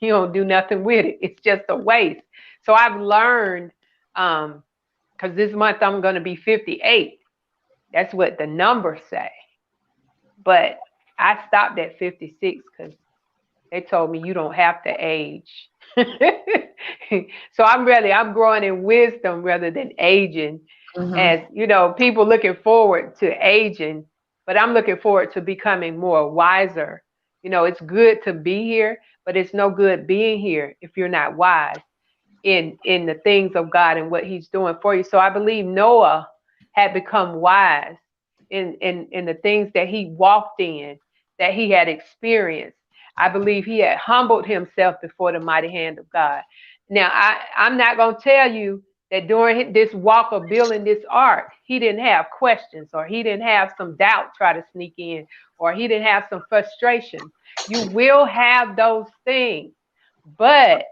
You don't do nothing with it. It's just a waste. So I've learned, because this month I'm going to be 58. That's what the numbers say. But I stopped at 56 because they told me you don't have to age. So I'm growing in wisdom rather than aging. Mm-hmm. As you know, people looking forward to aging, but I'm looking forward to becoming more wiser. It's good to be here, but it's no good being here if you're not wise in the things of God and what He's doing for you. So I believe Noah had become wise in the things that he walked in, that he had experienced. I believe he had humbled himself before the mighty hand of God. Now I'm not going to tell you that during this walk of building this ark, he didn't have questions, or he didn't have some doubt try to sneak in, or he didn't have some frustration. You will have those things, but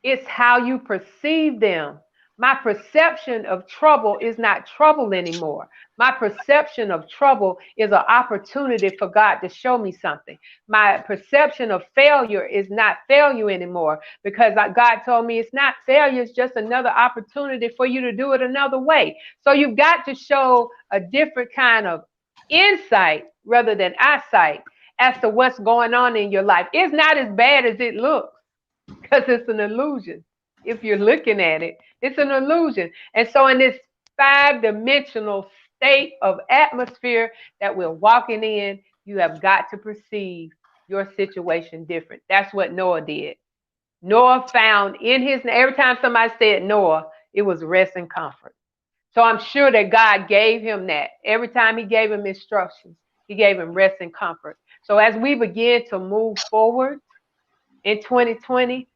it's how you perceive them. My perception of trouble is not trouble anymore. My perception of trouble is an opportunity for God to show me something. My perception of failure is not failure anymore, because God told me it's not failure, it's just another opportunity for you to do it another way. So you've got to show a different kind of insight rather than eyesight as to what's going on in your life. It's not as bad as it looks, because it's an illusion. If you're looking at it, it's an illusion. And so in this 5-dimensional state of atmosphere that we're walking in, you have got to perceive your situation different. That's what Noah did. Noah found in his, every time somebody said Noah, it was rest and comfort. So I'm sure that God gave him that. Every time he gave him instructions, he gave him rest and comfort. So as we begin to move forward in 2020,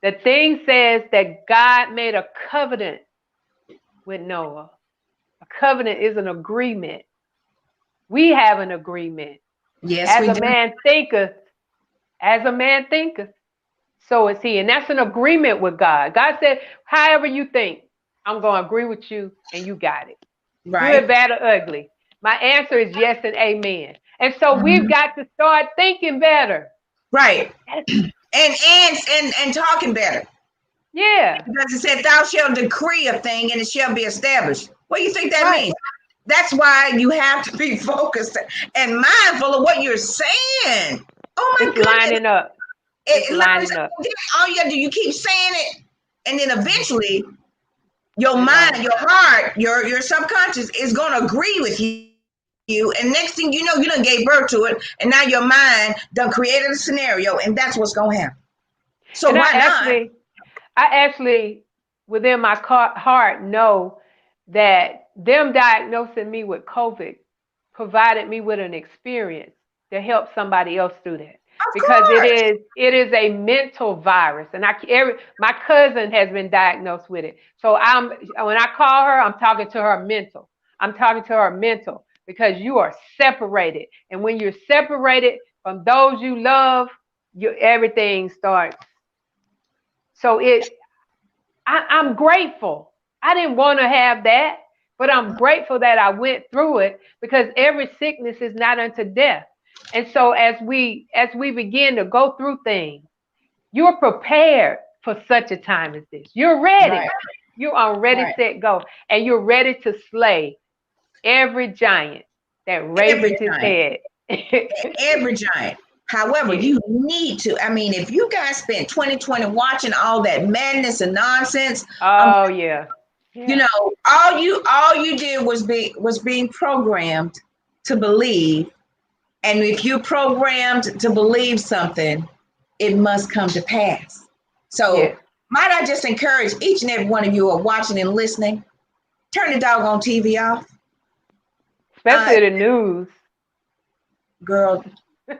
the thing says that God made a covenant with Noah. A covenant is an agreement. We have an agreement. Yes, As we a do. man thinketh, as a man thinketh, so is he. And that's an agreement with God. God said, however you think, I'm going to agree with you, and you got it. Good, Right. bad, or ugly. My answer is yes and amen. And so we've Mhm. got to start thinking better. Right. And talking better. Yeah, Because it said, "Thou shalt decree a thing, and it shall be established." What do you think that right. means? That's why you have to be focused and mindful of what you're saying. Oh my It's goodness! lining up. It's lining up. All you have to do, you keep saying it, and then eventually, your It mind, lines your up. heart, your subconscious is going to agree with you. And next thing you know, you done gave birth to it, and now your mind done created a scenario, and that's what's going to happen. So And why not? I actually, within my heart, know that them diagnosing me with COVID provided me with an experience to help somebody else through that. Of Because course. it is a mental virus, and my cousin has been diagnosed with it. So when I call her, I'm talking to her mental. I'm talking to her mental, because you are separated, and when you're separated from those you love, everything starts. So I'm grateful. I didn't want to have that, but I'm grateful that I went through it, because every sickness is not unto death. And so as we begin to go through things, you're prepared for such a time as this. You're ready. Right. You are ready, Right. set, go. And you're ready to slay every giant that Every raises his giant. head. Every giant. However, Yeah. you need to. I mean, if you guys spent 2020 watching all that madness and nonsense, um, Oh yeah. Yeah. all you did was being programmed to believe. And if you're programmed to believe something, it must come to pass. So Yes. might I just encourage each and every one of you who are watching and listening, turn the doggone TV off. Uh, Especially the news. girl, yes.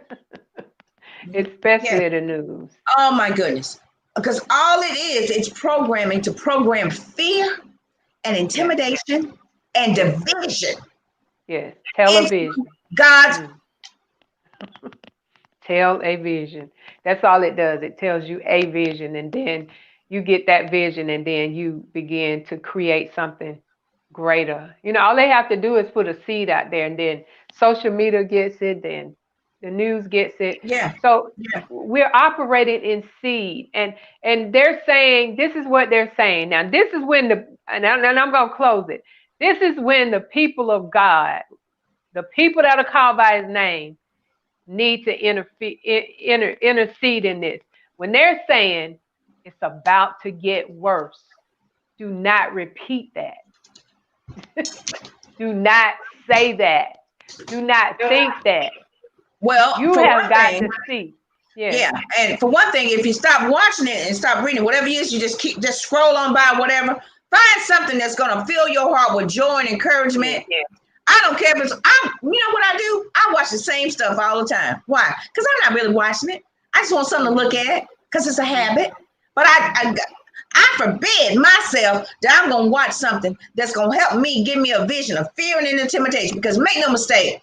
Especially the news. Oh my goodness. Because all it is, it's programming to program fear and Yes. intimidation and Yes. division Yes. into Television. God's. Mm. Tell a vision. That's all it does. It tells you a vision, and then you get that vision, and then you begin to create something greater. All they have to do is put a seed out there, and then social media gets it, then The news gets it. Yeah. So Yeah. we're operating in seed, and they're saying this is what they're saying. Now this is when and I'm going to close it. This is when the people of God, the people that are called by His name, need to intercede in this. When they're saying it's about to get worse, do not repeat that. Do not say that. Do not think that. Well, You for have one got thing, to see. Yes. yeah, and for one thing, if you stop watching it and stop reading, whatever it is, you just scroll on by, whatever. Find something that's gonna fill your heart with joy and encouragement. Yeah. I don't care if it's you know what I do? I watch the same stuff all the time. Why? Because I'm not really watching it. I just want something to look at because it's a habit. But I forbid myself that I'm gonna watch something that's gonna help me give me a vision of fear and intimidation. Because make no mistake,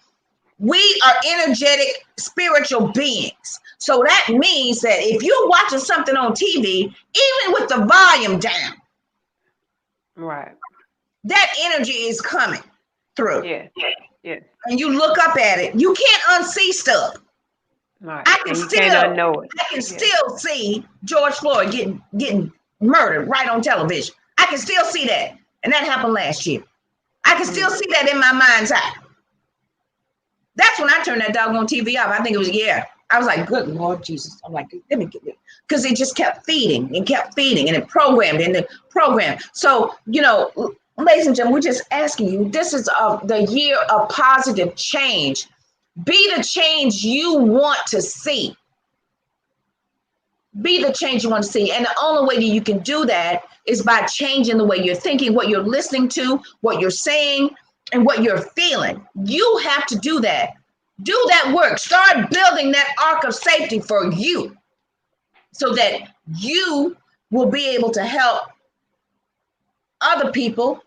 we are energetic spiritual beings. So that means that if you're watching something on TV, even with the volume down, Right. that energy is coming through. Yes. Yes. And you look up at it, you can't unsee stuff. Right. I can And you can't unknow it. I can Yes. still see George Floyd getting murdered right on television. I can still see that. And that happened last year. I can still see that in my mind's eye. That's when I turned that doggone TV off. I think it was, yeah. I was like, good Lord Jesus. I'm like, let me get it. Because it just kept feeding and kept feeding and it programmed and the program. So, you know, ladies and gentlemen, we're just asking you, this is the year of positive change. Be the change you want to see. Be the change you want to see. And the only way that you can do that is by changing the way you're thinking, what you're listening to, what you're saying, and what you're feeling. You have to do that. Do that work. Start building that ark of safety for you so that you will be able to help other people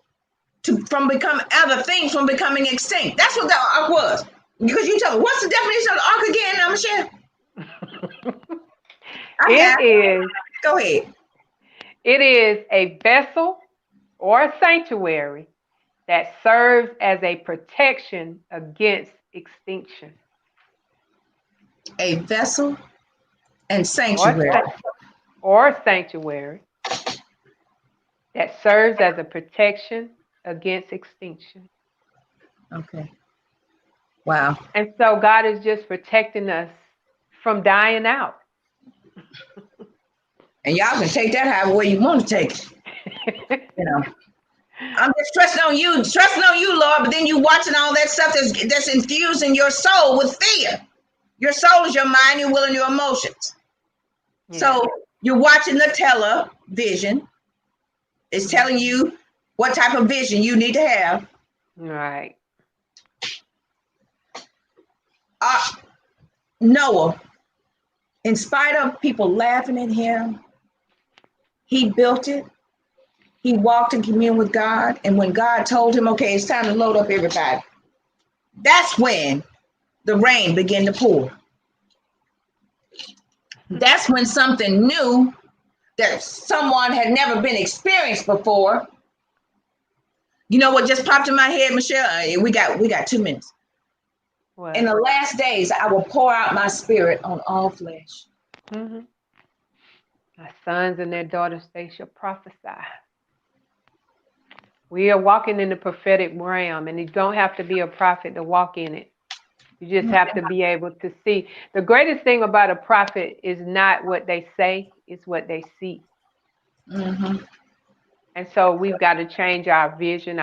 from becoming other things from becoming extinct. That's what the ark was. Because you tell me, what's the definition of the ark again, Michelle? Go ahead. It is a vessel or a sanctuary that serves as a protection against extinction. A vessel and sanctuary. Or sanctuary that serves as a protection against extinction. Okay. Wow. And so God is just protecting us from dying out. And y'all can take that however way you want to take it. You know, I'm just trusting on you, Lord. But then you watching all that stuff that's infusing your soul with fear. Your soul is your mind, your will, and your emotions. Yeah. So you're watching the television. It's telling you what type of vision you need to have. Right. Noah, in spite of people laughing at him, he built it. He walked in communion with God. And when God told him, okay, it's time to load up everybody, that's when the rain began to pour. That's when something new that someone had never been experienced before. You know what just popped in my head, Michelle? We got 2 minutes. What? In the last days, I will pour out my spirit on all flesh. Mm-hmm. My sons and their daughters, they shall prophesy. We are walking in the prophetic realm, and you don't have to be a prophet to walk in it. You just have to be able to see. The greatest thing about a prophet is not what they say, it's what they see. Mm-hmm. And so we've got to change our vision.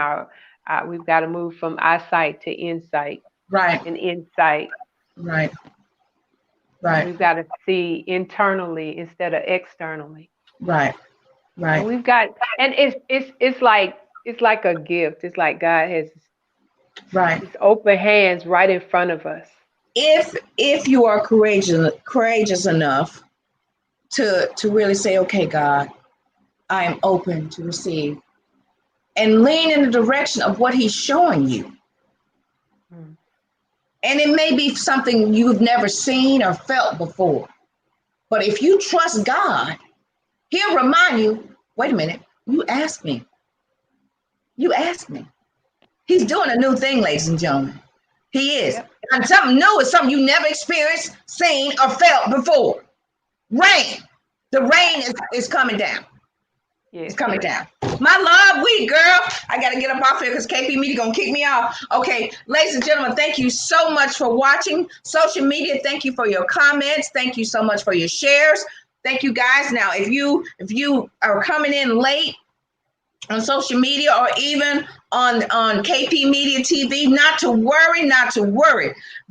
We've got to move from eyesight to insight. Right. And insight. Right. Right. We've got to see internally instead of externally. Right. Right. And we've got, and it's like a gift. It's like God has His open hands right in front of us. If you are courageous enough to really say, okay, God, I am open to receive, and lean in the direction of what He's showing you. Hmm. And it may be something you've never seen or felt before. But if you trust God, He'll remind you, wait a minute, you asked me. You asked me. He's doing a new thing, ladies and gentlemen. He is. Yep. And something new is something you never experienced, seen, or felt before. Rain. The rain is coming down. Yes. It's coming down. My love week, girl. I got to get up off here because KP Media going to kick me off. Okay, ladies and gentlemen, thank you so much for watching. Social media, thank you for your comments. Thank you so much for your shares. Thank you, guys. Now, if you are coming in late on social media or even on KP Media TV, not to worry.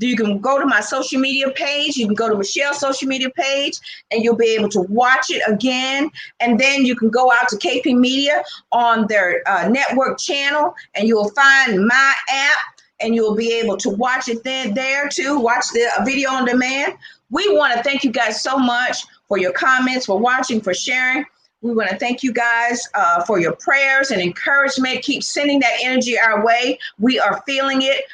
You can go to my social media page. You can go to Michelle's social media page, and you'll be able to watch it again. And then you can go out to KP Media on their network channel, and you'll find my app, and you'll be able to watch it there too. Watch the video on demand. We want to thank you guys so much for your comments, for watching, for sharing. We want to thank you guys for your prayers and encouragement. Keep sending that energy our way. We are feeling it.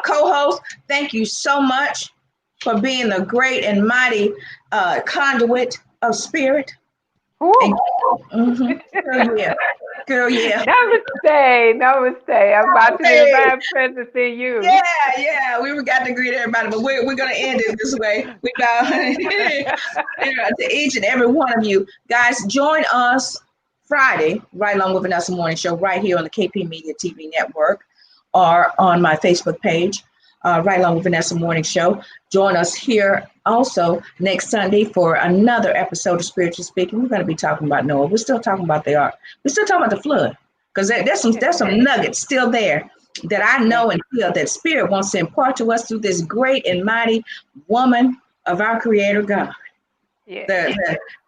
Co-host, thank you so much for being the great and mighty conduit of spirit. Girl, yeah. Namaste. I'm about to divine presence in you. Yeah. We got to greet everybody, but we're going to end it this way. We bow to each and every one of you. Guys, join us Friday, right along with Vanessa Morning Show, right here on the KP Media TV network or on my Facebook page, right along with Vanessa Morning Show. Join us here also next Sunday for another episode of Spiritual Speaking. We're going to be talking about Noah. We're still talking about the ark. We're still talking about the flood, because there's some nuggets still there that I know and feel that Spirit wants to impart to us through this great and mighty woman of our Creator God. Yeah.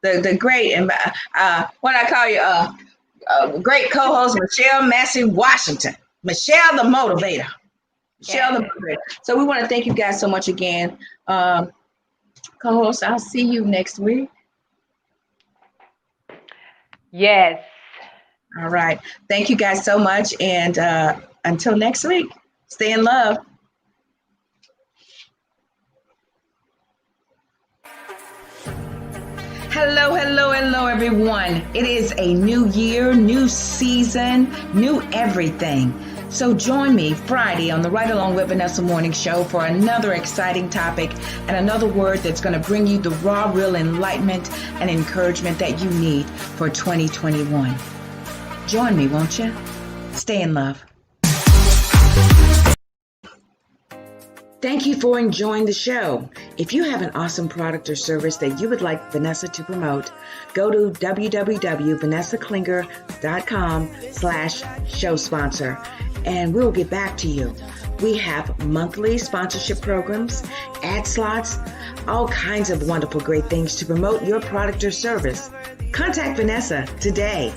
The great and what I call you, great co-host Michelle Massey-Washington. Michelle the Motivator. So we want to thank you guys so much again. Co-host, I'll see you next week. Yes. All right. Thank you guys so much. And until next week, stay in love. Hello, everyone. It is a new year, new season, new everything. So join me Friday on the Right Along with Vanessa Morning Show for another exciting topic and another word that's going to bring you the raw, real enlightenment and encouragement that you need for 2021. Join me, won't you? Stay in love. Thank you for enjoying the show. If you have an awesome product or service that you would like Vanessa to promote, go to www.vanessaklinger.com/show sponsor, and we'll get back to you. We have monthly sponsorship programs, ad slots, all kinds of wonderful, great things to promote your product or service. Contact Vanessa today